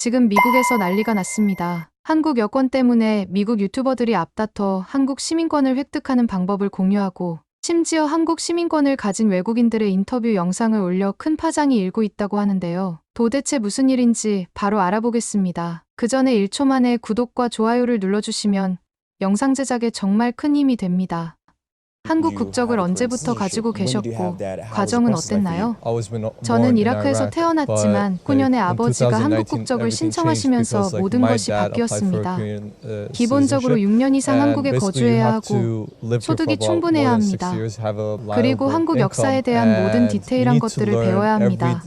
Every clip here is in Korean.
지금 미국에서 난리가 났습니다. 한국 여권 때문에 미국 유튜버들이 앞다퉈 한국 시민권을 획득하는 방법을 공유하고 심지어 한국 시민권을 가진 외국인들의 인터뷰 영상을 올려 큰 파장이 일고 있다고 하는데요. 도대체 무슨 일인지 바로 알아보겠습니다. 그 전에 1초 만에 구독과 좋아요를 눌러주시면 영상 제작에 정말 큰 힘이 됩니다. 한국 국적을 언제부터 가지고 계셨고 과정은 어땠나요? 저는 이라크에서 태어났지만 9년에 아버지가 한국 국적을 신청하시면서 모든 것이 바뀌었습니다. 기본적으로 6년 이상 한국에 거주해야 하고 소득이 충분해야 합니다. 그리고 한국 역사에 대한 모든 디테일한 것들을 배워야 합니다.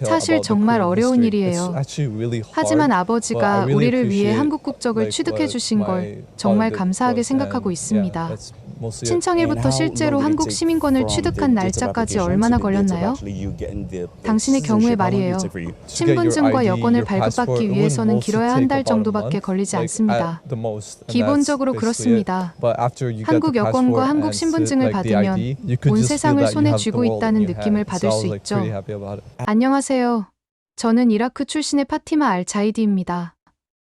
사실 정말 어려운 일이에요. 하지만 아버지가 우리를 위해 한국 국적을 취득해 주신 걸 정말 감사하게 생각하고 있습니다. 신청일부터 실제로 한국 시민권을 취득한 날짜까지 얼마나 걸렸나요? 당신의 경우에 말이에요. 신분증과 여권을 발급받기 위해서는 길어야 한 달 정도밖에 걸리지 않습니다. 기본적으로 그렇습니다. 한국 여권과 한국 신분증을 받으면 온 세상을 손에 쥐고 있다는 느낌을 받을 수 있죠. 안녕하세요. 저는 이라크 출신의 파티마 알-자이디입니다.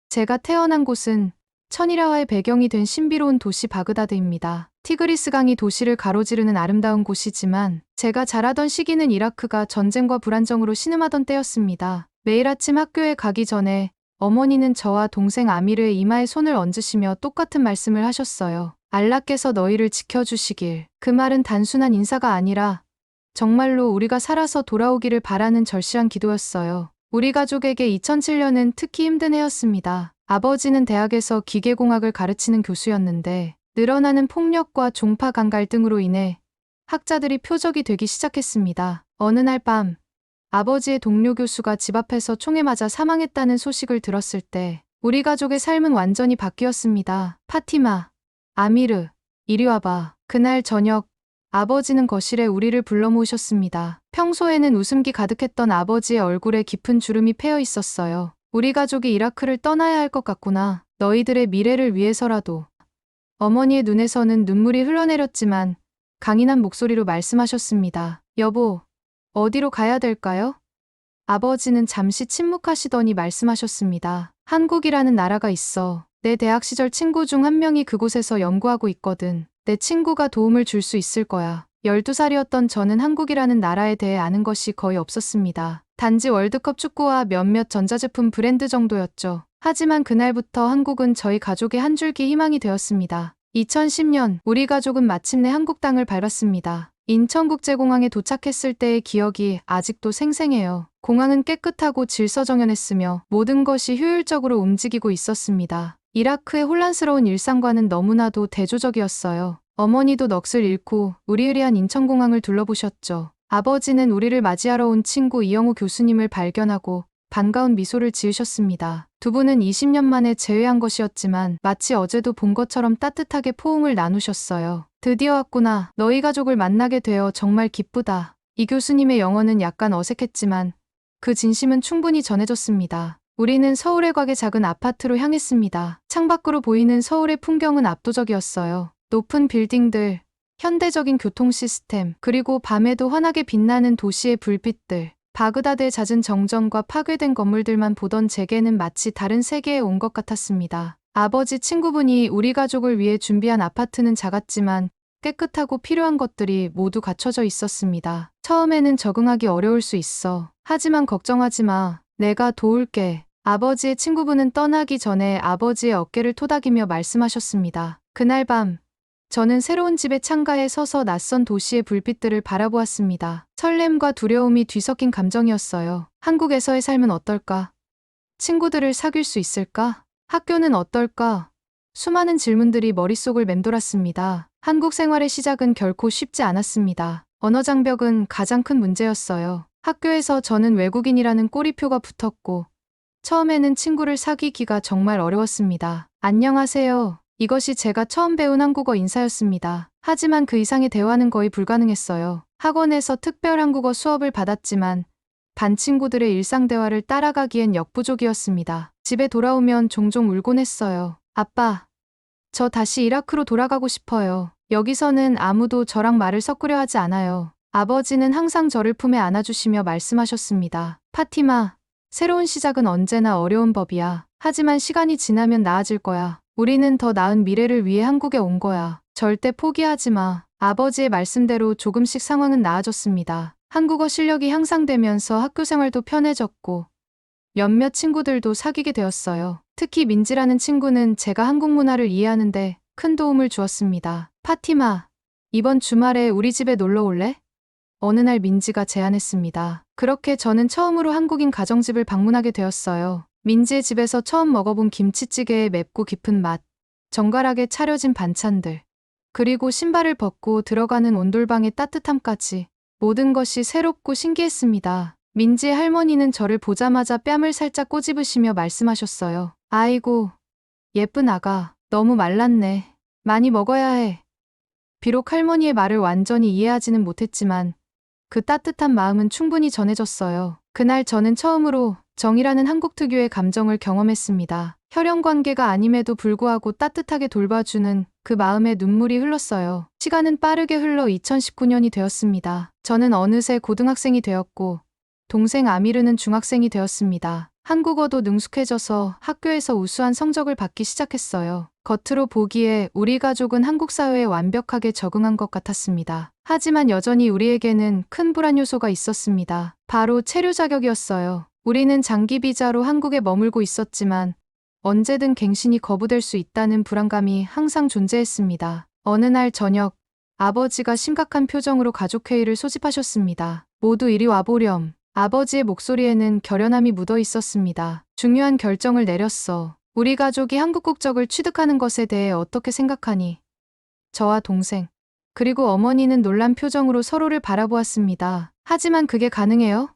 제가 태어난 곳은 천일화의 배경이 된 신비로운 도시 바그다드입니다. 티그리스 강이 도시를 가로지르는 아름다운 곳이지만 제가 자라던 시기는 이라크가 전쟁과 불안정으로 신음하던 때였습니다. 매일 아침 학교에 가기 전에 어머니는 저와 동생 아미르의 이마에 손을 얹으시며 똑같은 말씀을 하셨어요. 알라께서 너희를 지켜주시길. 그 말은 단순한 인사가 아니라 정말로 우리가 살아서 돌아오기를 바라는 절실한 기도였어요. 우리 가족에게 2007년은 특히 힘든 해였습니다. 아버지는 대학에서 기계공학을 가르치는 교수였는데 늘어나는 폭력과 종파 간 갈등으로 인해 학자들이 표적이 되기 시작했습니다. 어느 날 밤 아버지의 동료 교수가 집 앞에서 총에 맞아 사망했다는 소식을 들었을 때 우리 가족의 삶은 완전히 바뀌었습니다. 파티마, 아미르, 이리 와봐. 그날 저녁 아버지는 거실에 우리를 불러 모으셨습니다. 평소에는 웃음기 가득했던 아버지의 얼굴에 깊은 주름이 패여 있었어요. 우리 가족이 이라크를 떠나야 할 것 같구나. 너희들의 미래를 위해서라도. 어머니의 눈에서는 눈물이 흘러내렸지만 강인한 목소리로 말씀하셨습니다. 여보, 어디로 가야 될까요? 아버지는 잠시 침묵하시더니 말씀하셨습니다. 한국이라는 나라가 있어. 내 대학 시절 친구 중 한 명이 그곳에서 연구하고 있거든. 내 친구가 도움을 줄 수 있을 거야. 12살이었던 저는 한국이라는 나라에 대해 아는 것이 거의 없었습니다. 단지 월드컵 축구와 몇몇 전자제품 브랜드 정도였죠. 하지만 그날부터 한국은 저희 가족의 한 줄기 희망이 되었습니다. 2010년 우리 가족은 마침내 한국 땅을 밟았습니다. 인천국제공항에 도착했을 때의 기억이 아직도 생생해요. 공항은 깨끗하고 질서정연했으며 모든 것이 효율적으로 움직이고 있었습니다. 이라크의 혼란스러운 일상과는 너무나도 대조적이었어요. 어머니도 넋을 잃고 으리으리한 인천공항을 둘러보셨죠. 아버지는 우리를 맞이하러 온 친구 이영우 교수님을 발견하고 반가운 미소를 지으셨습니다. 두 분은 20년 만에 재회한 것이었지만 마치 어제도 본 것처럼 따뜻하게 포옹을 나누셨어요. 드디어 왔구나. 너희 가족을 만나게 되어 정말 기쁘다. 이 교수님의 영어는 약간 어색했지만 그 진심은 충분히 전해졌습니다. 우리는 서울의 곽의 작은 아파트로 향했습니다. 창밖으로 보이는 서울의 풍경은 압도적이었어요. 높은 빌딩들, 현대적인 교통 시스템, 그리고 밤에도 환하게 빛나는 도시의 불빛들. 바그다드의 잦은 정전과 파괴된 건물들만 보던 제게는 마치 다른 세계에 온 것 같았습니다. 아버지 친구분이 우리 가족을 위해 준비한 아파트는 작았지만 깨끗하고 필요한 것들이 모두 갖춰져 있었습니다. 처음에는 적응하기 어려울 수 있어. 하지만 걱정하지 마. 내가 도울게. 아버지의 친구분은 떠나기 전에 아버지의 어깨를 토닥이며 말씀하셨습니다. 그날 밤 저는 새로운 집의 창가에 서서 낯선 도시의 불빛들을 바라보았습니다. 설렘과 두려움이 뒤섞인 감정이었어요. 한국에서의 삶은 어떨까? 친구들을 사귈 수 있을까? 학교는 어떨까? 수많은 질문들이 머릿속을 맴돌았습니다. 한국 생활의 시작은 결코 쉽지 않았습니다. 언어 장벽은 가장 큰 문제였어요. 학교에서 저는 외국인이라는 꼬리표가 붙었고 처음에는 친구를 사귀기가 정말 어려웠습니다. 안녕하세요. 이것이 제가 처음 배운 한국어 인사였습니다. 하지만 그 이상의 대화는 거의 불가능했어요. 학원에서 특별 한국어 수업을 받았지만 반 친구들의 일상 대화를 따라가기엔 역부족이었습니다. 집에 돌아오면 종종 울곤 했어요. 아빠, 저 다시 이라크로 돌아가고 싶어요. 여기서는 아무도 저랑 말을 섞으려 하지 않아요. 아버지는 항상 저를 품에 안아주시며 말씀하셨습니다. 파티마, 새로운 시작은 언제나 어려운 법이야. 하지만 시간이 지나면 나아질 거야. 우리는 더 나은 미래를 위해 한국에 온 거야. 절대 포기하지 마. 아버지의 말씀대로 조금씩 상황은 나아졌습니다. 한국어 실력이 향상되면서 학교 생활도 편해졌고 몇몇 친구들도 사귀게 되었어요. 특히 민지라는 친구는 제가 한국 문화를 이해하는데 큰 도움을 주었습니다. 파티마, 이번 주말에 우리 집에 놀러 올래? 어느 날 민지가 제안했습니다. 그렇게 저는 처음으로 한국인 가정집을 방문하게 되었어요. 민지의 집에서 처음 먹어본 김치찌개의 맵고 깊은 맛, 정갈하게 차려진 반찬들, 그리고 신발을 벗고 들어가는 온돌방의 따뜻함까지 모든 것이 새롭고 신기했습니다. 민지의 할머니는 저를 보자마자 뺨을 살짝 꼬집으시며 말씀하셨어요. 아이고, 예쁜 아가, 너무 말랐네. 많이 먹어야 해. 비록 할머니의 말을 완전히 이해하지는 못했지만 그 따뜻한 마음은 충분히 전해졌어요. 그날 저는 처음으로 정이라는 한국 특유의 감정을 경험했습니다. 혈연 관계가 아님에도 불구하고 따뜻하게 돌봐주는 그 마음에 눈물이 흘렀어요. 시간은 빠르게 흘러 2019년이 되었습니다. 저는 어느새 고등학생이 되었고 동생 아미르는 중학생이 되었습니다. 한국어도 능숙해져서 학교에서 우수한 성적을 받기 시작했어요. 겉으로 보기에 우리 가족은 한국 사회에 완벽하게 적응한 것 같았습니다. 하지만 여전히 우리에게는 큰 불안 요소가 있었습니다. 바로 체류 자격이었어요. 우리는 장기 비자로 한국에 머물고 있었지만 언제든 갱신이 거부될 수 있다는 불안감이 항상 존재했습니다. 어느 날 저녁, 아버지가 심각한 표정으로 가족회의를 소집하셨습니다. 모두 이리 와보렴. 아버지의 목소리에는 결연함이 묻어 있었습니다. 중요한 결정을 내렸어. 우리 가족이 한국 국적을 취득하는 것에 대해 어떻게 생각하니? 저와 동생, 그리고 어머니는 놀란 표정으로 서로를 바라보았습니다. 하지만 그게 가능해요?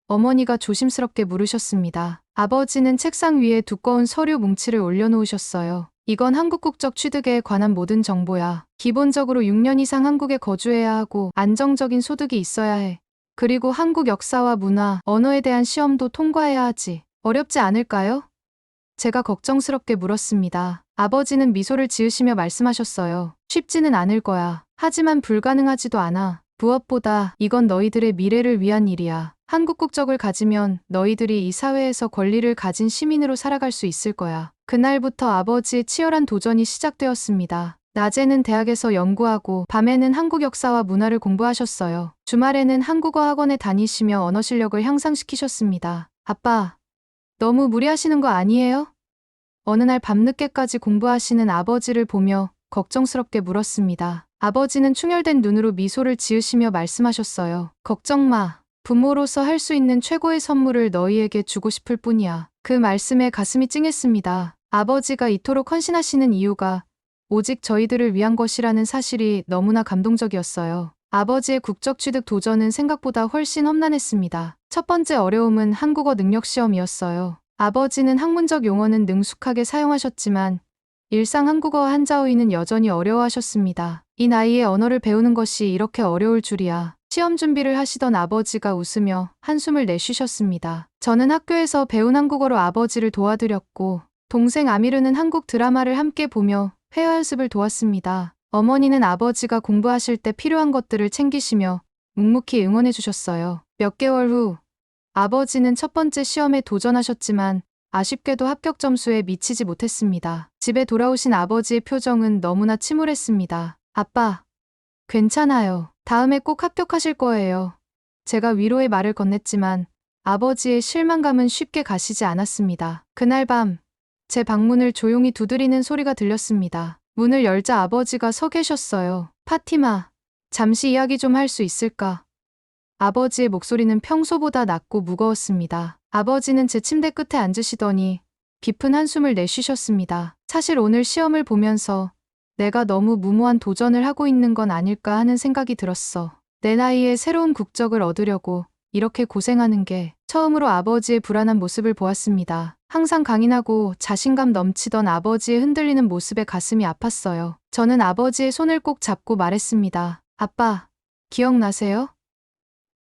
어머니가 조심스럽게 물으셨습니다. 아버지는 책상 위에 두꺼운 서류 뭉치를 올려놓으셨어요. 이건 한국 국적 취득에 관한 모든 정보야. 기본적으로 6년 이상 한국에 거주해야 하고 안정적인 소득이 있어야 해. 그리고 한국 역사와 문화, 언어에 대한 시험도 통과해야 하지. 어렵지 않을까요? 제가 걱정스럽게 물었습니다. 아버지는 미소를 지으시며 말씀하셨어요. 쉽지는 않을 거야. 하지만 불가능하지도 않아. 무엇보다 이건 너희들의 미래를 위한 일이야. 한국 국적을 가지면 너희들이 이 사회에서 권리를 가진 시민으로 살아갈 수 있을 거야. 그날부터 아버지의 치열한 도전이 시작되었습니다. 낮에는 대학에서 연구하고 밤에는 한국 역사와 문화를 공부하셨어요. 주말에는 한국어 학원에 다니시며 언어 실력을 향상시키셨습니다. 아빠, 너무 무리하시는 거 아니에요? 어느 날 밤늦게까지 공부하시는 아버지를 보며 걱정스럽게 물었습니다. 아버지는 충혈된 눈으로 미소를 지으시며 말씀하셨어요. 걱정 마. 부모로서 할 수 있는 최고의 선물을 너희에게 주고 싶을 뿐이야. 그 말씀에 가슴이 찡했습니다. 아버지가 이토록 헌신하시는 이유가 오직 저희들을 위한 것이라는 사실이 너무나 감동적이었어요. 아버지의 국적 취득 도전은 생각보다 훨씬 험난했습니다. 첫 번째 어려움은 한국어 능력 시험이었어요. 아버지는 학문적 용어는 능숙하게 사용하셨지만 일상 한국어 한자어휘는 여전히 어려워하셨습니다. 이 나이에 언어를 배우는 것이 이렇게 어려울 줄이야. 시험 준비를 하시던 아버지가 웃으며 한숨을 내쉬셨습니다. 저는 학교에서 배운 한국어로 아버지를 도와드렸고 동생 아미르는 한국 드라마를 함께 보며 회화 연습을 도왔습니다. 어머니는 아버지가 공부하실 때 필요한 것들을 챙기시며 묵묵히 응원해 주셨어요. 몇 개월 후 아버지는 첫 번째 시험에 도전하셨지만 아쉽게도 합격 점수에 미치지 못했습니다. 집에 돌아오신 아버지의 표정은 너무나 침울했습니다. 아빠, 괜찮아요. 다음에 꼭 합격하실 거예요. 제가 위로의 말을 건넸지만 아버지의 실망감은 쉽게 가시지 않았습니다. 그날 밤, 제 방문을 조용히 두드리는 소리가 들렸습니다. 문을 열자 아버지가 서 계셨어요. 파티마, 잠시 이야기 좀 할 수 있을까? 아버지의 목소리는 평소보다 낮고 무거웠습니다. 아버지는 제 침대 끝에 앉으시더니 깊은 한숨을 내쉬셨습니다. 사실 오늘 시험을 보면서 내가 너무 무모한 도전을 하고 있는 건 아닐까 하는 생각이 들었어. 내 나이에 새로운 국적을 얻으려고 이렇게 고생하는 게. 처음으로 아버지의 불안한 모습을 보았습니다. 항상 강인하고 자신감 넘치던 아버지의 흔들리는 모습에 가슴이 아팠어요. 저는 아버지의 손을 꼭 잡고 말했습니다. 아빠, 기억나세요?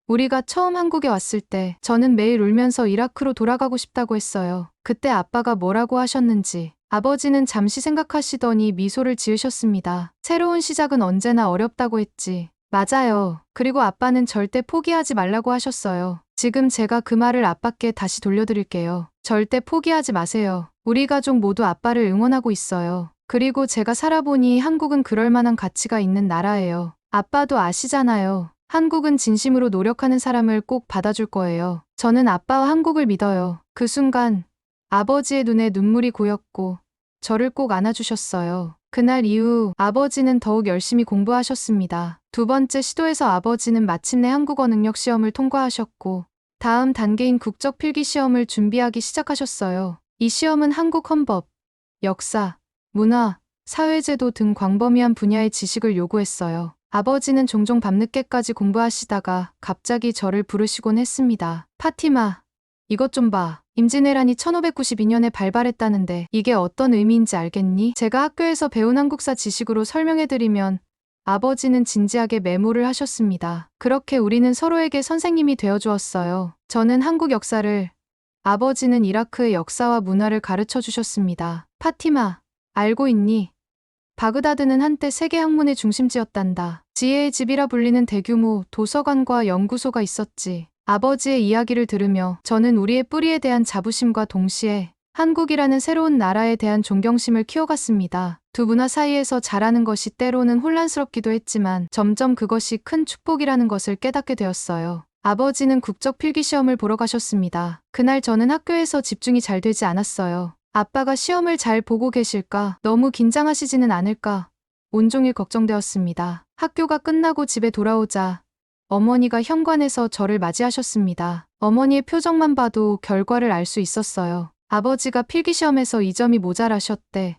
우리가 처음 한국에 왔을 때 저는 매일 울면서 이라크로 돌아가고 싶다고 했어요. 그때 아빠가 뭐라고 하셨는지. 아버지는 잠시 생각하시더니 미소를 지으셨습니다. 새로운 시작은 언제나 어렵다고 했지. 맞아요. 그리고 아빠는 절대 포기하지 말라고 하셨어요. 지금 제가 그 말을 아빠께 다시 돌려드릴게요. 절대 포기하지 마세요. 우리 가족 모두 아빠를 응원하고 있어요. 그리고 제가 살아보니 한국은 그럴 만한 가치가 있는 나라예요. 아빠도 아시잖아요. 한국은 진심으로 노력하는 사람을 꼭 받아줄 거예요. 저는 아빠와 한국을 믿어요. 그 순간 아버지의 눈에 눈물이 고였고 저를 꼭 안아주셨어요. 그날 이후 아버지는 더욱 열심히 공부하셨습니다. 두 번째 시도에서 아버지는 마침내 한국어 능력 시험을 통과하셨고 다음 단계인 국적 필기 시험을 준비하기 시작하셨어요. 이 시험은 한국 헌법, 역사, 문화, 사회제도 등 광범위한 분야의 지식을 요구했어요. 아버지는 종종 밤늦게까지 공부하시다가 갑자기 저를 부르시곤 했습니다. 파티마, 이것 좀 봐. 임진왜란이 1592년에 발발했다는데 이게 어떤 의미인지 알겠니? 제가 학교에서 배운 한국사 지식으로 설명해드리면 아버지는 진지하게 메모를 하셨습니다. 그렇게 우리는 서로에게 선생님이 되어주었어요. 저는 한국 역사를, 아버지는 이라크의 역사와 문화를 가르쳐 주셨습니다. 파티마, 알고 있니? 바그다드는 한때 세계 학문의 중심지였단다. 지혜의 집이라 불리는 대규모 도서관과 연구소가 있었지. 아버지의 이야기를 들으며 저는 우리의 뿌리에 대한 자부심과 동시에 한국이라는 새로운 나라에 대한 존경심을 키워갔습니다. 두 문화 사이에서 자라는 것이 때로는 혼란스럽기도 했지만 점점 그것이 큰 축복이라는 것을 깨닫게 되었어요. 아버지는 국적 필기시험을 보러 가셨습니다. 그날 저는 학교에서 집중이 잘 되지 않았어요. 아빠가 시험을 잘 보고 계실까? 너무 긴장하시지는 않을까? 온종일 걱정되었습니다. 학교가 끝나고 집에 돌아오자 어머니가 현관에서 저를 맞이하셨습니다. 어머니의 표정만 봐도 결과를 알 수 있었어요. 아버지가 필기시험에서 2점이 모자라셨대.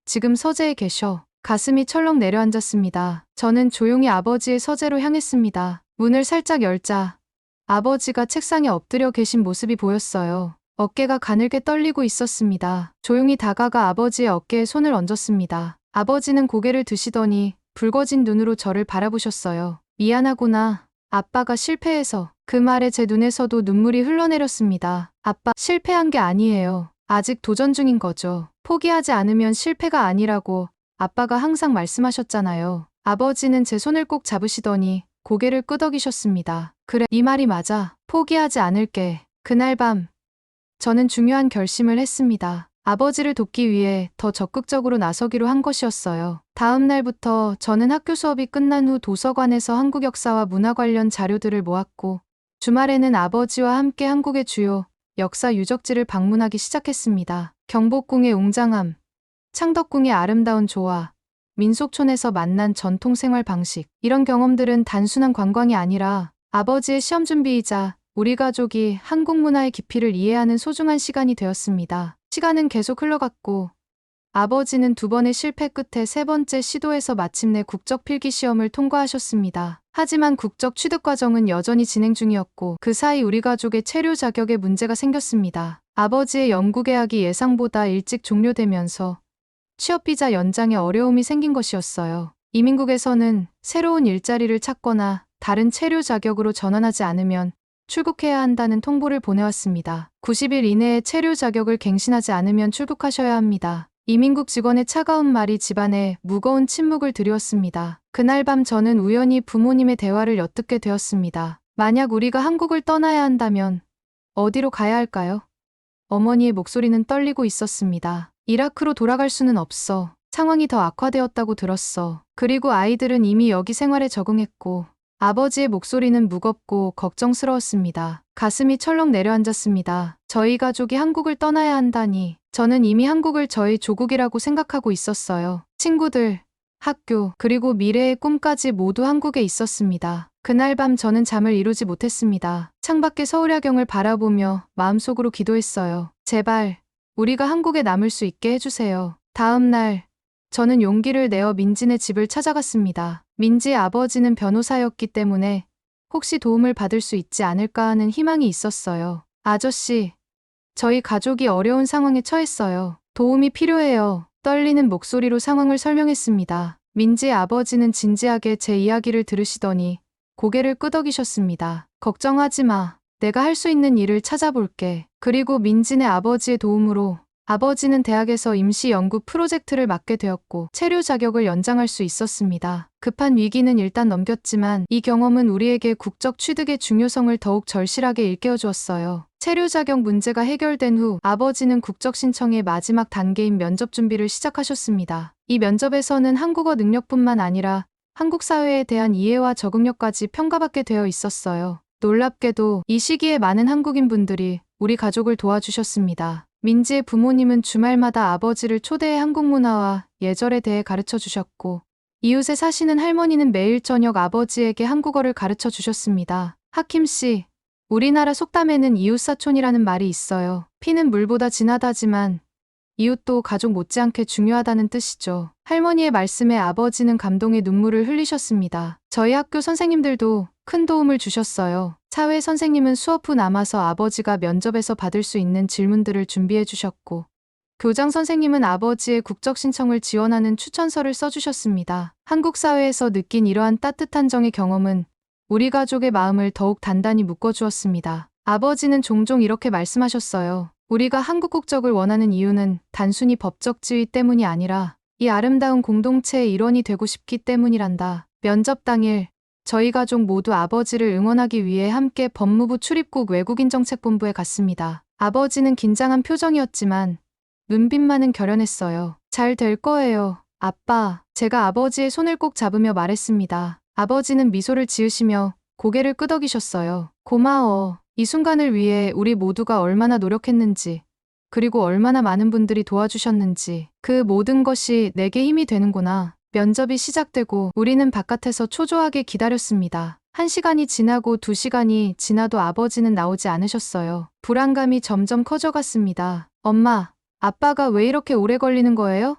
지금 서재에 계셔. 가슴이 철렁 내려앉았습니다. 저는 조용히 아버지의 서재로 향했습니다. 문을 살짝 열자 아버지가 책상에 엎드려 계신 모습이 보였어요. 어깨가 가늘게 떨리고 있었습니다. 조용히 다가가 아버지의 어깨에 손을 얹었습니다. 아버지는 고개를 드시더니 붉어진 눈으로 저를 바라보셨어요. 미안하구나. 아빠가 실패해서. 그 말에 제 눈에서도 눈물이 흘러내렸습니다. 아빠, 실패한 게 아니에요. 아직 도전 중인 거죠. 포기하지 않으면 실패가 아니라고 아빠가 항상 말씀하셨잖아요. 아버지는 제 손을 꼭 잡으시더니 고개를 끄덕이셨습니다. 그래, 네 말이 맞아. 포기하지 않을게. 그날 밤 저는 중요한 결심을 했습니다. 아버지를 돕기 위해 더 적극적으로 나서기로 한 것이었어요. 다음 날부터 저는 학교 수업이 끝난 후 도서관에서 한국 역사와 문화 관련 자료들을 모았고 주말에는 아버지와 함께 한국의 주요 역사 유적지를 방문하기 시작했습니다. 경복궁의 웅장함, 창덕궁의 아름다운 조화, 민속촌에서 만난 전통 생활 방식. 이런 경험들은 단순한 관광이 아니라 아버지의 시험 준비이자 우리 가족이 한국 문화의 깊이를 이해하는 소중한 시간이 되었습니다. 시간은 계속 흘러갔고 아버지는 두 번의 실패 끝에 세 번째 시도에서 마침내 국적 필기 시험을 통과하셨습니다. 하지만 국적 취득 과정은 여전히 진행 중이었고 그 사이 우리 가족의 체류 자격에 문제가 생겼습니다. 아버지의 연구 계약이 예상보다 일찍 종료되면서 취업 비자 연장에 어려움이 생긴 것이었어요. 이민국에서는 새로운 일자리를 찾거나 다른 체류 자격으로 전환하지 않으면 출국해야 한다는 통보를 보내왔습니다. 90일 이내에 체류 자격을 갱신하지 않으면 출국하셔야 합니다. 이민국 직원의 차가운 말이 집안에 무거운 침묵을 드리웠습니다. 그날 밤 저는 우연히 부모님의 대화를 엿듣게 되었습니다. 만약 우리가 한국을 떠나야 한다면 어디로 가야 할까요? 어머니의 목소리는 떨리고 있었습니다. 이라크로 돌아갈 수는 없어. 상황이 더 악화되었다고 들었어. 그리고 아이들은 이미 여기 생활에 적응했고 아버지의 목소리는 무겁고 걱정스러웠습니다. 가슴이 철렁 내려앉았습니다. 저희 가족이 한국을 떠나야 한다니. 저는 이미 한국을 저희 조국이라고 생각하고 있었어요. 친구들, 학교, 그리고 미래의 꿈까지 모두 한국에 있었습니다. 그날 밤 저는 잠을 이루지 못했습니다. 창밖의 서울야경을 바라보며 마음속으로 기도했어요. 제발 우리가 한국에 남을 수 있게 해주세요. 다음 날 저는 용기를 내어 민진의 집을 찾아갔습니다. 민지의 아버지는 변호사였기 때문에 혹시 도움을 받을 수 있지 않을까 하는 희망이 있었어요. 아저씨, 저희 가족이 어려운 상황에 처했어요. 도움이 필요해요. 떨리는 목소리로 상황을 설명했습니다. 민지의 아버지는 진지하게 제 이야기를 들으시더니 고개를 끄덕이셨습니다. 걱정하지 마. 내가 할 수 있는 일을 찾아볼게. 그리고 민진의 아버지의 도움으로 아버지는 대학에서 임시 연구 프로젝트를 맡게 되었고 체류 자격을 연장할 수 있었습니다. 급한 위기는 일단 넘겼지만 이 경험은 우리에게 국적 취득의 중요성을 더욱 절실하게 일깨워 주었어요. 체류 자격 문제가 해결된 후 아버지는 국적 신청의 마지막 단계인 면접 준비를 시작하셨습니다. 이 면접에서는 한국어 능력뿐만 아니라 한국 사회에 대한 이해와 적응력까지 평가받게 되어 있었어요. 놀랍게도 이 시기에 많은 한국인분들이 우리 가족을 도와주셨습니다. 민지의 부모님은 주말마다 아버지를 초대해 한국 문화와 예절에 대해 가르쳐 주셨고, 이웃에 사시는 할머니는 매일 저녁 아버지에게 한국어를 가르쳐 주셨습니다. 하킴 씨, 우리나라 속담에는 이웃사촌이라는 말이 있어요. 피는 물보다 진하다지만 이웃도 가족 못지않게 중요하다는 뜻이죠. 할머니의 말씀에 아버지는 감동의 눈물을 흘리셨습니다. 저희 학교 선생님들도 큰 도움을 주셨어요. 사회 선생님은 수업 후 남아서 아버지가 면접에서 받을 수 있는 질문들을 준비해 주셨고, 교장 선생님은 아버지의 국적 신청을 지원하는 추천서를 써주셨습니다. 한국 사회에서 느낀 이러한 따뜻한 정의 경험은 우리 가족의 마음을 더욱 단단히 묶어주었습니다. 아버지는 종종 이렇게 말씀하셨어요. 우리가 한국 국적을 원하는 이유는 단순히 법적 지위 때문이 아니라 이 아름다운 공동체의 일원이 되고 싶기 때문이란다. 면접 당일 저희 가족 모두 아버지를 응원하기 위해 함께 법무부 출입국 외국인정책본부에 갔습니다. 아버지는 긴장한 표정이었지만 눈빛만은 결연했어요. 잘 될 거예요, 아빠. 제가 아버지의 손을 꼭 잡으며 말했습니다. 아버지는 미소를 지으시며 고개를 끄덕이셨어요. 고마워. 이 순간을 위해 우리 모두가 얼마나 노력했는지, 그리고 얼마나 많은 분들이 도와주셨는지, 그 모든 것이 내게 힘이 되는구나. 면접이 시작되고 우리는 바깥에서 초조하게 기다렸습니다. 1시간이 지나고 2시간이 지나도 아버지는 나오지 않으셨어요. 불안감이 점점 커져갔습니다. 엄마, 아빠가 왜 이렇게 오래 걸리는 거예요?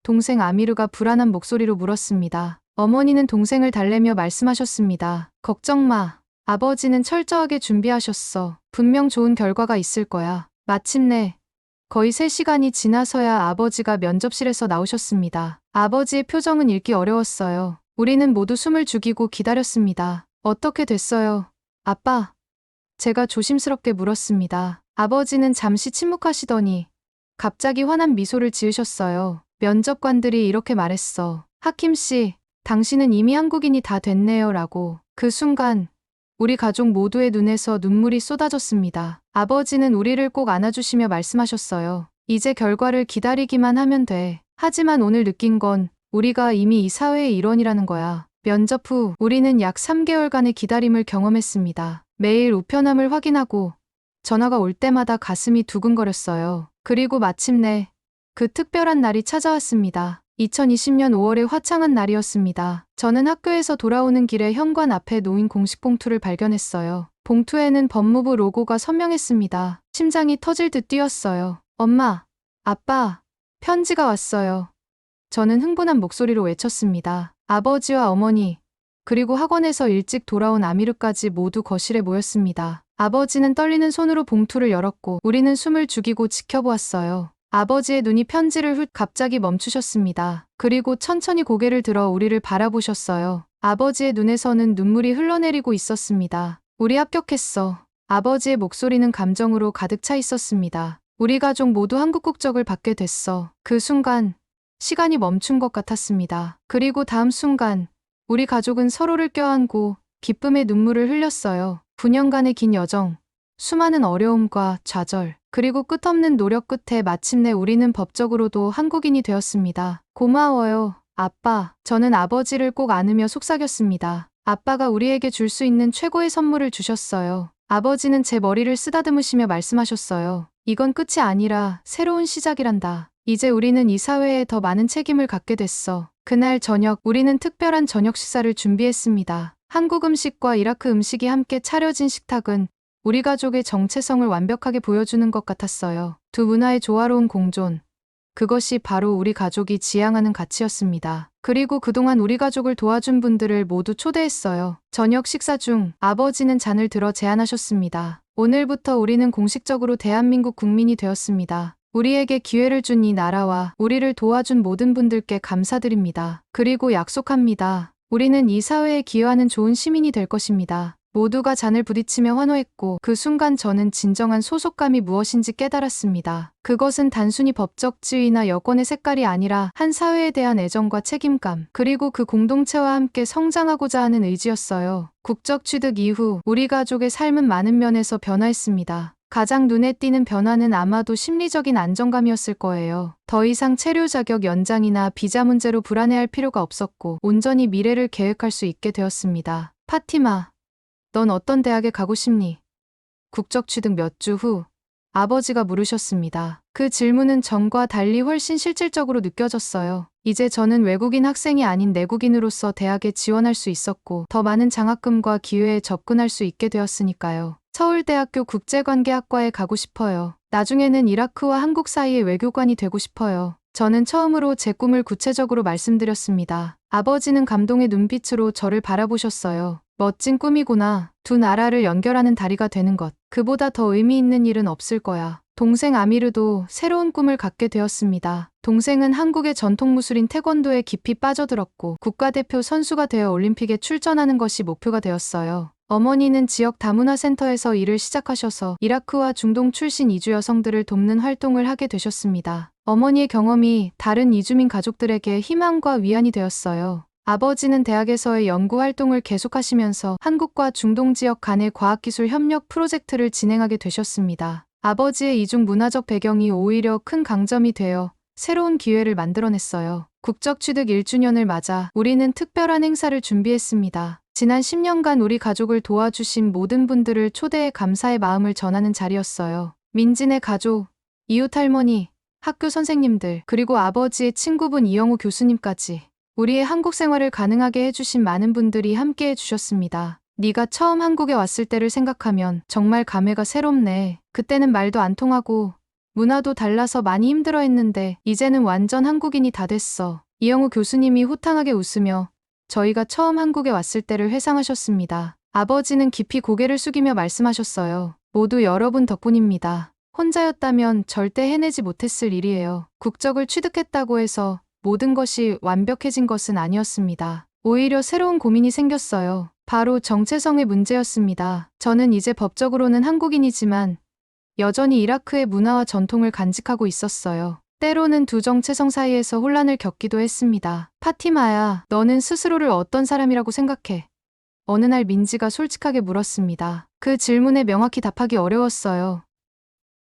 동생 아미르가 불안한 목소리로 물었습니다. 어머니는 동생을 달래며 말씀하셨습니다. 걱정 마. 아버지는 철저하게 준비하셨어. 분명 좋은 결과가 있을 거야. 마침내 거의 3시간이 지나서야 아버지가 면접실에서 나오셨습니다. 아버지의 표정은 읽기 어려웠어요. 우리는 모두 숨을 죽이고 기다렸습니다. 어떻게 됐어요, 아빠? 제가 조심스럽게 물었습니다. 아버지는 잠시 침묵하시더니 갑자기 환한 미소를 지으셨어요. 면접관들이 이렇게 말했어. 하킴 씨, 당신은 이미 한국인이 다 됐네요 라고. 그 순간 우리 가족 모두의 눈에서 눈물이 쏟아졌습니다. 아버지는 우리를 꼭 안아주시며 말씀하셨어요. 이제 결과를 기다리기만 하면 돼. 하지만 오늘 느낀 건 우리가 이미 이 사회의 일원이라는 거야. 면접 후 우리는 약 3개월간의 기다림을 경험했습니다. 매일 우편함을 확인하고 전화가 올 때마다 가슴이 두근거렸어요. 그리고 마침내 그 특별한 날이 찾아왔습니다. 2020년 5월의 화창한 날이었습니다. 저는 학교에서 돌아오는 길에 현관 앞에 놓인 공식 봉투를 발견했어요. 봉투에는 법무부 로고가 선명했습니다. 심장이 터질 듯 뛰었어요. 엄마, 아빠, 편지가 왔어요. 저는 흥분한 목소리로 외쳤습니다. 아버지와 어머니, 그리고 학원에서 일찍 돌아온 아미르까지 모두 거실에 모였습니다. 아버지는 떨리는 손으로 봉투를 열었고 우리는 숨을 죽이고 지켜보았어요. 아버지의 눈이 편지를 갑자기 멈추셨습니다. 그리고 천천히 고개를 들어 우리를 바라보셨어요. 아버지의 눈에서는 눈물이 흘러내리고 있었습니다. 우리 합격했어. 아버지의 목소리는 감정으로 가득 차 있었습니다. 우리 가족 모두 한국 국적을 받게 됐어. 그 순간 시간이 멈춘 것 같았습니다. 그리고 다음 순간 우리 가족은 서로를 껴안고 기쁨의 눈물을 흘렸어요. 9년간의 긴 여정, 수많은 어려움과 좌절, 그리고 끝없는 노력 끝에 마침내 우리는 법적으로도 한국인이 되었습니다. 고마워요, 아빠. 저는 아버지를 꼭 안으며 속삭였습니다. 아빠가 우리에게 줄 수 있는 최고의 선물을 주셨어요. 아버지는 제 머리를 쓰다듬으시며 말씀하셨어요. 이건 끝이 아니라 새로운 시작이란다. 이제 우리는 이 사회에 더 많은 책임을 갖게 됐어. 그날 저녁 우리는 특별한 저녁 식사를 준비했습니다. 한국 음식과 이라크 음식이 함께 차려진 식탁은 우리 가족의 정체성을 완벽하게 보여주는 것 같았어요. 두 문화의 조화로운 공존. 그것이 바로 우리 가족이 지향하는 가치였습니다. 그리고 그동안 우리 가족을 도와준 분들을 모두 초대했어요. 저녁 식사 중 아버지는 잔을 들어 제안하셨습니다. 오늘부터 우리는 공식적으로 대한민국 국민이 되었습니다. 우리에게 기회를 준 이 나라와 우리를 도와준 모든 분들께 감사드립니다. 그리고 약속합니다. 우리는 이 사회에 기여하는 좋은 시민이 될 것입니다. 모두가 잔을 부딪히며 환호했고 그 순간 저는 진정한 소속감이 무엇인지 깨달았습니다. 그것은 단순히 법적 지위나 여권의 색깔이 아니라 한 사회에 대한 애정과 책임감, 그리고 그 공동체와 함께 성장하고자 하는 의지였어요. 국적 취득 이후 우리 가족의 삶은 많은 면에서 변화했습니다. 가장 눈에 띄는 변화는 아마도 심리적인 안정감이었을 거예요. 더 이상 체류 자격 연장이나 비자 문제로 불안해할 필요가 없었고 온전히 미래를 계획할 수 있게 되었습니다. 파티마, 넌 어떤 대학에 가고 싶니? 국적 취득 몇 주 후 아버지가 물으셨습니다. 그 질문은 전과 달리 훨씬 실질적으로 느껴졌어요. 이제 저는 외국인 학생이 아닌 내국인으로서 대학에 지원할 수 있었고 더 많은 장학금과 기회에 접근할 수 있게 되었으니까요. 서울대학교 국제관계학과에 가고 싶어요. 나중에는 이라크와 한국 사이의 외교관이 되고 싶어요. 저는 처음으로 제 꿈을 구체적으로 말씀드렸습니다. 아버지는 감동의 눈빛으로 저를 바라보셨어요. 멋진 꿈이구나. 두 나라를 연결하는 다리가 되는 것. 그보다 더 의미 있는 일은 없을 거야. 동생 아미르도 새로운 꿈을 갖게 되었습니다. 동생은 한국의 전통 무술인 태권도에 깊이 빠져들었고 국가대표 선수가 되어 올림픽에 출전하는 것이 목표가 되었어요. 어머니는 지역 다문화센터에서 일을 시작하셔서 이라크와 중동 출신 이주 여성들을 돕는 활동을 하게 되셨습니다. 어머니의 경험이 다른 이주민 가족들에게 희망과 위안이 되었어요. 아버지는 대학에서의 연구 활동을 계속하시면서 한국과 중동 지역 간의 과학기술 협력 프로젝트를 진행하게 되셨습니다. 아버지의 이중 문화적 배경이 오히려 큰 강점이 되어 새로운 기회를 만들어냈어요. 국적 취득 1주년을 맞아 우리는 특별한 행사를 준비했습니다. 지난 10년간 우리 가족을 도와주신 모든 분들을 초대해 감사의 마음을 전하는 자리였어요. 민진의 가족, 이웃 할머니, 학교 선생님들, 그리고 아버지의 친구분 이영우 교수님까지 우리의 한국 생활을 가능하게 해주신 많은 분들이 함께해 주셨습니다. 네가 처음 한국에 왔을 때를 생각하면 정말 감회가 새롭네. 그때는 말도 안 통하고 문화도 달라서 많이 힘들어했는데 이제는 완전 한국인이 다 됐어. 이영우 교수님이 호탕하게 웃으며 저희가 처음 한국에 왔을 때를 회상하셨습니다. 아버지는 깊이 고개를 숙이며 말씀하셨어요. 모두 여러분 덕분입니다. 혼자였다면 절대 해내지 못했을 일이에요. 국적을 취득했다고 해서 모든 것이 완벽해진 것은 아니었습니다. 오히려 새로운 고민이 생겼어요. 바로 정체성의 문제였습니다. 저는 이제 법적으로는 한국인이지만 여전히 이라크의 문화와 전통을 간직하고 있었어요. 때로는 두 정체성 사이에서 혼란을 겪기도 했습니다. 파티마야, 너는 스스로를 어떤 사람이라고 생각해? 어느 날 민지가 솔직하게 물었습니다. 그 질문에 명확히 답하기 어려웠어요.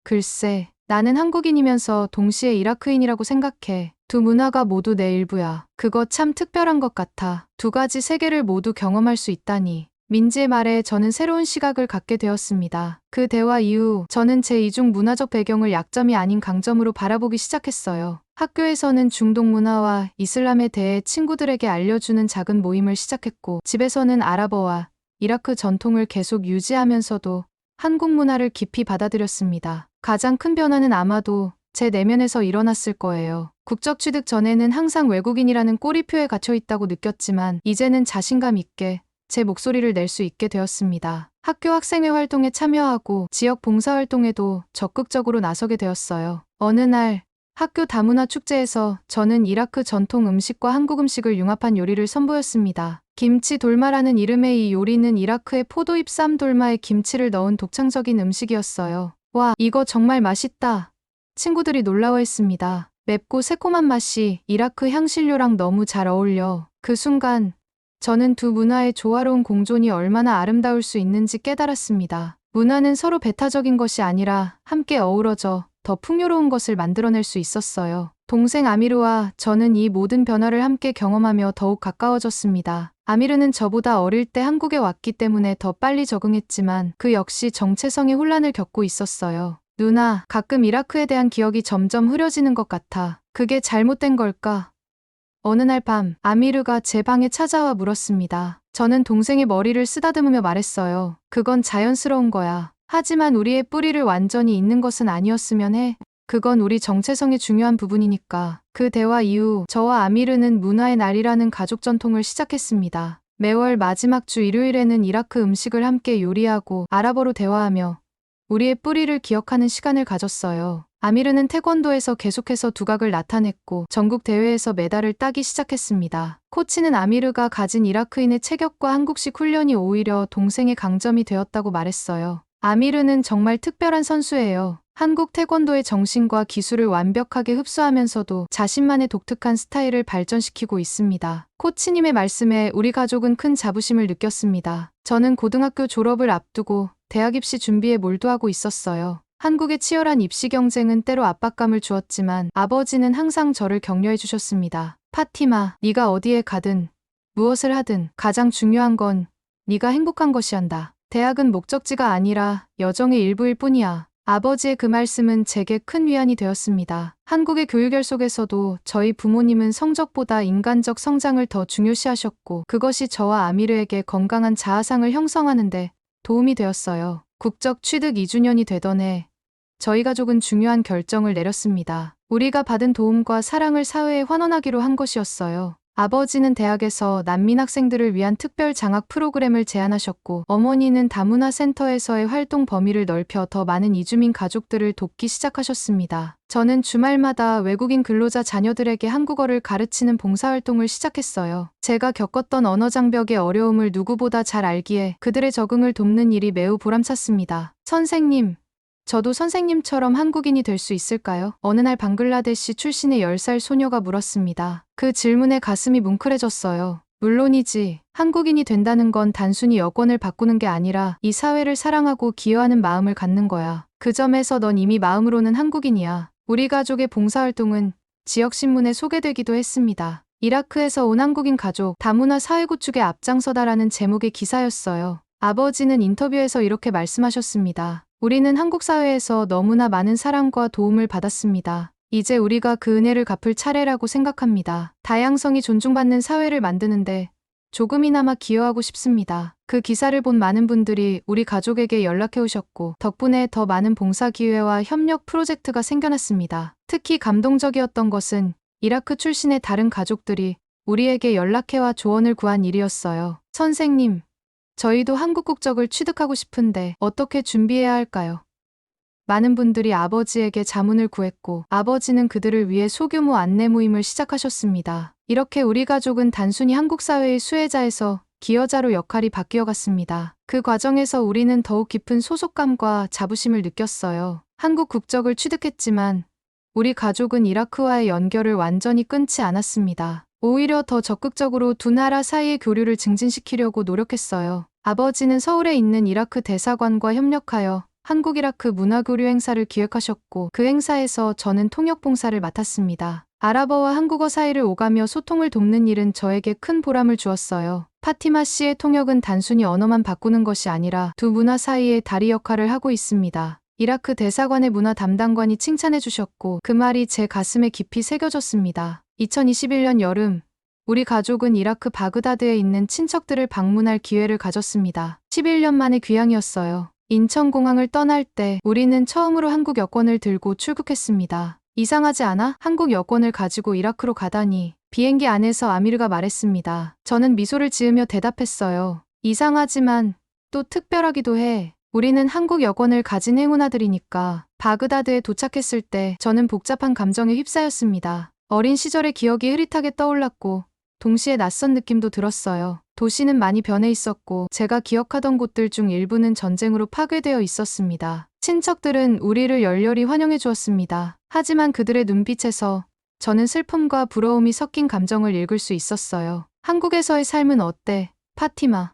글쎄, 나는 한국인이면서 동시에 이라크인이라고 생각해. 두 문화가 모두 내 일부야. 그거 참 특별한 것 같아. 두 가지 세계를 모두 경험할 수 있다니. 민지의 말에 저는 새로운 시각을 갖게 되었습니다. 그 대화 이후 저는 제 이중 문화적 배경을 약점이 아닌 강점으로 바라보기 시작했어요. 학교에서는 중동 문화와 이슬람에 대해 친구들에게 알려주는 작은 모임을 시작했고 집에서는 아랍어와 이라크 전통을 계속 유지하면서도 한국 문화를 깊이 받아들였습니다. 가장 큰 변화는 아마도 제 내면에서 일어났을 거예요. 국적 취득 전에는 항상 외국인이라는 꼬리표에 갇혀 있다고 느꼈지만 이제는 자신감 있게 제 목소리를 낼 수 있게 되었습니다. 학교 학생회 활동에 참여하고 지역 봉사활동에도 적극적으로 나서게 되었어요. 어느 날 학교 다문화 축제에서 저는 이라크 전통 음식과 한국 음식을 융합한 요리를 선보였습니다. 김치 돌마라는 이름의 이 요리는 이라크의 포도잎 쌈 돌마에 김치를 넣은 독창적인 음식이었어요. 와, 이거 정말 맛있다. 친구들이 놀라워했습니다. 맵고 새콤한 맛이 이라크 향신료랑 너무 잘 어울려. 그 순간 저는 두 문화의 조화로운 공존이 얼마나 아름다울 수 있는지 깨달았습니다. 문화는 서로 배타적인 것이 아니라 함께 어우러져 더 풍요로운 것을 만들어낼 수 있었어요. 동생 아미르와 저는 이 모든 변화를 함께 경험하며 더욱 가까워졌습니다. 아미르는 저보다 어릴 때 한국에 왔기 때문에 더 빨리 적응했지만 그 역시 정체성의 혼란을 겪고 있었어요. 누나, 가끔 이라크에 대한 기억이 점점 흐려지는 것 같아. 그게 잘못된 걸까? 어느 날 밤, 아미르가 제 방에 찾아와 물었습니다. 저는 동생의 머리를 쓰다듬으며 말했어요. 그건 자연스러운 거야. 하지만 우리의 뿌리를 완전히 잇는 것은 아니었으면 해. 그건 우리 정체성의 중요한 부분이니까. 그 대화 이후 저와 아미르는 문화의 날이라는 가족 전통을 시작했습니다. 매월 마지막 주 일요일에는 이라크 음식을 함께 요리하고 아랍어로 대화하며 우리의 뿌리를 기억하는 시간을 가졌어요. 아미르는 태권도에서 계속해서 두각을 나타냈고 전국 대회에서 메달을 따기 시작했습니다. 코치는 아미르가 가진 이라크인의 체격과 한국식 훈련이 오히려 동생의 강점이 되었다고 말했어요. 아미르는 정말 특별한 선수예요. 한국 태권도의 정신과 기술을 완벽하게 흡수하면서도 자신만의 독특한 스타일을 발전시키고 있습니다. 코치님의 말씀에 우리 가족은 큰 자부심을 느꼈습니다. 저는 고등학교 졸업을 앞두고 대학 입시 준비에 몰두하고 있었어요. 한국의 치열한 입시 경쟁은 때로 압박감을 주었지만 아버지는 항상 저를 격려해 주셨습니다. 파티마, 네가 어디에 가든 무엇을 하든 가장 중요한 건 네가 행복한 것이란다. 대학은 목적지가 아니라 여정의 일부일 뿐이야. 아버지의 그 말씀은 제게 큰 위안이 되었습니다. 한국의 교육열 속에서도 저희 부모님은 성적보다 인간적 성장을 더 중요시하셨고 그것이 저와 아미르에게 건강한 자아상을 형성하는 데 도움이 되었어요. 국적 취득 2주년이 되던 해 저희 가족은 중요한 결정을 내렸습니다. 우리가 받은 도움과 사랑을 사회에 환원하기로 한 것이었어요. 아버지는 대학에서 난민 학생들을 위한 특별 장학 프로그램을 제안하셨고 어머니는 다문화 센터에서의 활동 범위를 넓혀 더 많은 이주민 가족들을 돕기 시작하셨습니다. 저는 주말마다 외국인 근로자 자녀들에게 한국어를 가르치는 봉사활동을 시작했어요. 제가 겪었던 언어 장벽의 어려움을 누구보다 잘 알기에 그들의 적응을 돕는 일이 매우 보람찼습니다. 선생님, 저도 선생님처럼 한국인이 될 수 있을까요? 어느 날 방글라데시 출신의 10살 소녀가 물었습니다. 그 질문에 가슴이 뭉클해졌어요. 물론이지. 한국인이 된다는 건 단순히 여권을 바꾸는 게 아니라 이 사회를 사랑하고 기여하는 마음을 갖는 거야. 그 점에서 넌 이미 마음으로는 한국인이야. 우리 가족의 봉사활동은 지역신문에 소개되기도 했습니다. 이라크에서 온 한국인 가족, 다문화 사회 구축에 앞장서다라는 제목의 기사였어요. 아버지는 인터뷰에서 이렇게 말씀하셨습니다. 우리는 한국 사회에서 너무나 많은 사랑과 도움을 받았습니다. 이제 우리가 그 은혜를 갚을 차례라고 생각합니다. 다양성이 존중받는 사회를 만드는데 조금이나마 기여하고 싶습니다. 그 기사를 본 많은 분들이 우리 가족에게 연락해 오셨고 덕분에 더 많은 봉사 기회와 협력 프로젝트가 생겨났습니다. 특히 감동적이었던 것은 이라크 출신의 다른 가족들이 우리에게 연락해와 조언을 구한 일이었어요. 선생님, 저희도 한국 국적을 취득하고 싶은데 어떻게 준비해야 할까요? 많은 분들이 아버지에게 자문을 구했고 아버지는 그들을 위해 소규모 안내 모임을 시작하셨습니다. 이렇게 우리 가족은 단순히 한국 사회의 수혜자에서 기여자로 역할이 바뀌어 갔습니다. 그 과정에서 우리는 더욱 깊은 소속감과 자부심을 느꼈어요. 한국 국적을 취득했지만 우리 가족은 이라크와의 연결을 완전히 끊지 않았습니다. 오히려 더 적극적으로 두 나라 사이의 교류를 증진시키려고 노력했어요. 아버지는 서울에 있는 이라크 대사관과 협력하여 한국-이라크 문화교류 행사를 기획하셨고 그 행사에서 저는 통역봉사를 맡았습니다. 아랍어와 한국어 사이를 오가며 소통을 돕는 일은 저에게 큰 보람을 주었어요. 파티마 씨의 통역은 단순히 언어만 바꾸는 것이 아니라 두 문화 사이의 다리 역할을 하고 있습니다. 이라크 대사관의 문화 담당관이 칭찬해 주셨고 그 말이 제 가슴에 깊이 새겨졌습니다. 2021년 여름, 우리 가족은 이라크 바그다드에 있는 친척들을 방문할 기회를 가졌습니다. 11년 만의 귀향이었어요. 인천공항을 떠날 때 우리는 처음으로 한국 여권을 들고 출국했습니다. 이상하지 않아? 한국 여권을 가지고 이라크로 가다니. 비행기 안에서 아미르가 말했습니다. 저는 미소를 지으며 대답했어요. 이상하지만 또 특별하기도 해. 우리는 한국 여권을 가진 행운아들이니까. 바그다드에 도착했을 때 저는 복잡한 감정에 휩싸였습니다. 어린 시절의 기억이 흐릿하게 떠올랐고 동시에 낯선 느낌도 들었어요. 도시는 많이 변해 있었고 제가 기억하던 곳들 중 일부는 전쟁으로 파괴되어 있었습니다. 친척들은 우리를 열렬히 환영해 주었습니다. 하지만 그들의 눈빛에서 저는 슬픔과 부러움이 섞인 감정을 읽을 수 있었어요. 한국에서의 삶은 어때, 파티마?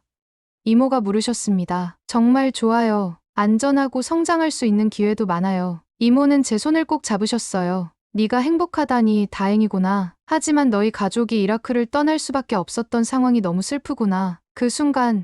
이모가 물으셨습니다. 정말 좋아요. 안전하고 성장할 수 있는 기회도 많아요. 이모는 제 손을 꼭 잡으셨어요. 네가 행복하다니 다행이구나. 하지만 너희 가족이 이라크를 떠날 수밖에 없었던 상황이 너무 슬프구나. 그 순간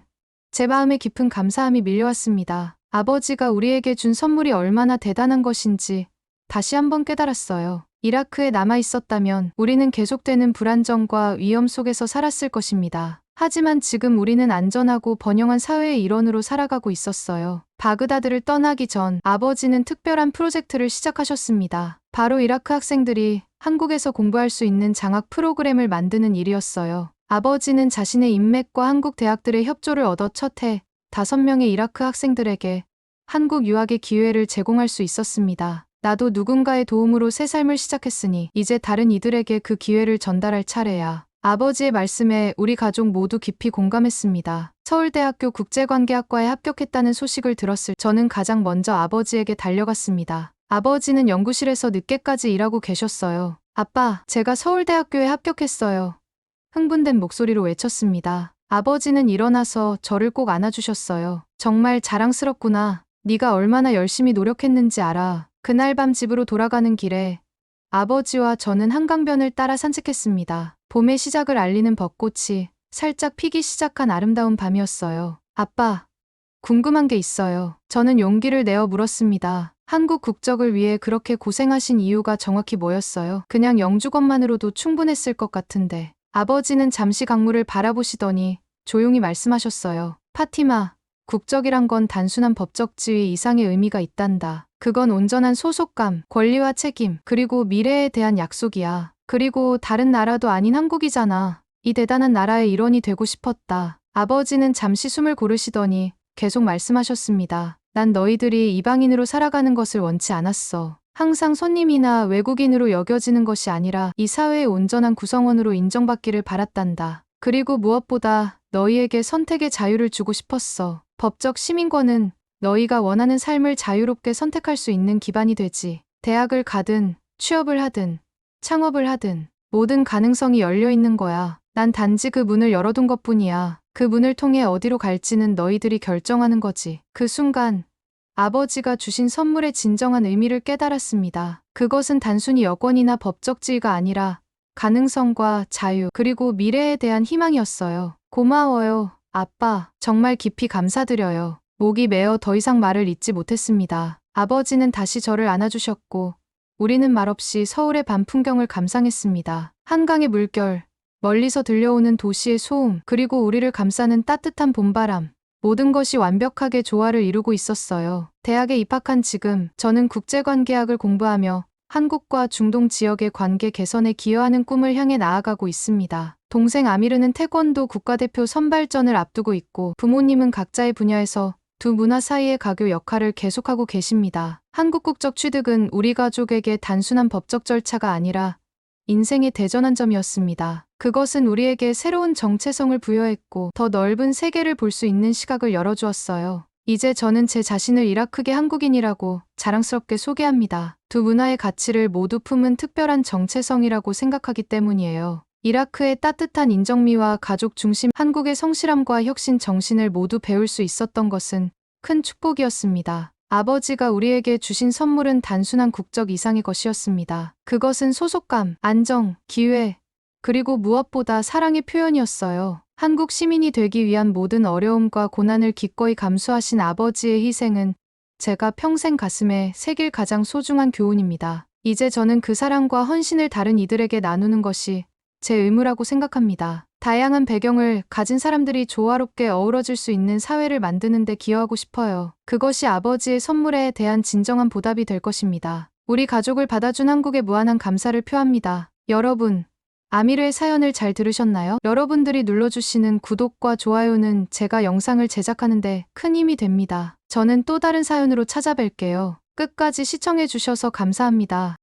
제 마음에 깊은 감사함이 밀려왔습니다. 아버지가 우리에게 준 선물이 얼마나 대단한 것인지 다시 한번 깨달았어요. 이라크에 남아 있었다면 우리는 계속되는 불안정과 위험 속에서 살았을 것입니다. 하지만 지금 우리는 안전하고 번영한 사회의 일원으로 살아가고 있었어요. 바그다드를 떠나기 전 아버지는 특별한 프로젝트를 시작하셨습니다. 바로 이라크 학생들이 한국에서 공부할 수 있는 장학 프로그램을 만드는 일이었어요. 아버지는 자신의 인맥과 한국 대학들의 협조를 얻어 첫 해 5명의 이라크 학생들에게 한국 유학의 기회를 제공할 수 있었습니다. 나도 누군가의 도움으로 새 삶을 시작했으니 이제 다른 이들에게 그 기회를 전달할 차례야. 아버지의 말씀에 우리 가족 모두 깊이 공감했습니다. 서울대학교 국제관계학과에 합격했다는 소식을 들었을 저는 가장 먼저 아버지에게 달려갔습니다. 아버지는 연구실에서 늦게까지 일하고 계셨어요. 아빠, 제가 서울대학교에 합격했어요. 흥분된 목소리로 외쳤습니다. 아버지는 일어나서 저를 꼭 안아주셨어요. 정말 자랑스럽구나. 네가 얼마나 열심히 노력했는지 알아. 그날 밤 집으로 돌아가는 길에 아버지와 저는 한강변을 따라 산책했습니다. 봄의 시작을 알리는 벚꽃이 살짝 피기 시작한 아름다운 밤이었어요. 아빠, 궁금한 게 있어요. 저는 용기를 내어 물었습니다. 한국 국적을 위해 그렇게 고생하신 이유가 정확히 뭐였어요? 그냥 영주권만으로도 충분했을 것 같은데. 아버지는 잠시 강물을 바라보시더니 조용히 말씀하셨어요. 파티마, 국적이란 건 단순한 법적 지위 이상의 의미가 있단다. 그건 온전한 소속감, 권리와 책임, 그리고 미래에 대한 약속이야. 그리고 다른 나라도 아닌 한국이잖아. 이 대단한 나라의 일원이 되고 싶었다. 아버지는 잠시 숨을 고르시더니 계속 말씀하셨습니다. 난 너희들이 이방인으로 살아가는 것을 원치 않았어. 항상 손님이나 외국인으로 여겨지는 것이 아니라 이 사회의 온전한 구성원으로 인정받기를 바랐단다. 그리고 무엇보다 너희에게 선택의 자유를 주고 싶었어. 법적 시민권은 너희가 원하는 삶을 자유롭게 선택할 수 있는 기반이 되지. 대학을 가든 취업을 하든 창업을 하든 모든 가능성이 열려 있는 거야. 난 단지 그 문을 열어둔 것뿐이야. 그 문을 통해 어디로 갈지는 너희들이 결정하는 거지. 그 순간 아버지가 주신 선물의 진정한 의미를 깨달았습니다. 그것은 단순히 여권이나 법적 지위가 아니라 가능성과 자유, 그리고 미래에 대한 희망이었어요. 고마워요, 아빠. 정말 깊이 감사드려요. 목이 메어 더 이상 말을 잇지 못했습니다. 아버지는 다시 저를 안아주셨고 우리는 말없이 서울의 밤 풍경을 감상했습니다. 한강의 물결, 멀리서 들려오는 도시의 소음, 그리고 우리를 감싸는 따뜻한 봄바람. 모든 것이 완벽하게 조화를 이루고 있었어요. 대학에 입학한 지금 저는 국제관계학을 공부하며 한국과 중동 지역의 관계 개선에 기여하는 꿈을 향해 나아가고 있습니다. 동생 아미르는 태권도 국가대표 선발전을 앞두고 있고 부모님은 각자의 분야에서 두 문화 사이의 가교 역할을 계속하고 계십니다. 한국 국적 취득은 우리 가족에게 단순한 법적 절차가 아니라 인생의 대전환점이었습니다. 그것은 우리에게 새로운 정체성을 부여했고 더 넓은 세계를 볼 수 있는 시각을 열어주었어요. 이제 저는 제 자신을 이라크계 한국인이라고 자랑스럽게 소개합니다. 두 문화의 가치를 모두 품은 특별한 정체성이라고 생각하기 때문이에요. 이라크의 따뜻한 인정미와 가족 중심, 한국의 성실함과 혁신 정신을 모두 배울 수 있었던 것은 큰 축복이었습니다. 아버지가 우리에게 주신 선물은 단순한 국적 이상의 것이었습니다. 그것은 소속감, 안정, 기회, 그리고 무엇보다 사랑의 표현이었어요. 한국 시민이 되기 위한 모든 어려움과 고난을 기꺼이 감수하신 아버지의 희생은 제가 평생 가슴에 새길 가장 소중한 교훈입니다. 이제 저는 그 사랑과 헌신을 다른 이들에게 나누는 것이 제 의무라고 생각합니다. 다양한 배경을 가진 사람들이 조화롭게 어우러질 수 있는 사회를 만드는 데 기여하고 싶어요. 그것이 아버지의 선물에 대한 진정한 보답이 될 것입니다. 우리 가족을 받아준 한국에 무한한 감사를 표합니다. 여러분, 아미르의 사연을 잘 들으셨나요? 여러분들이 눌러주시는 구독과 좋아요는 제가 영상을 제작하는 데 큰 힘이 됩니다. 저는 또 다른 사연으로 찾아뵐게요. 끝까지 시청해주셔서 감사합니다.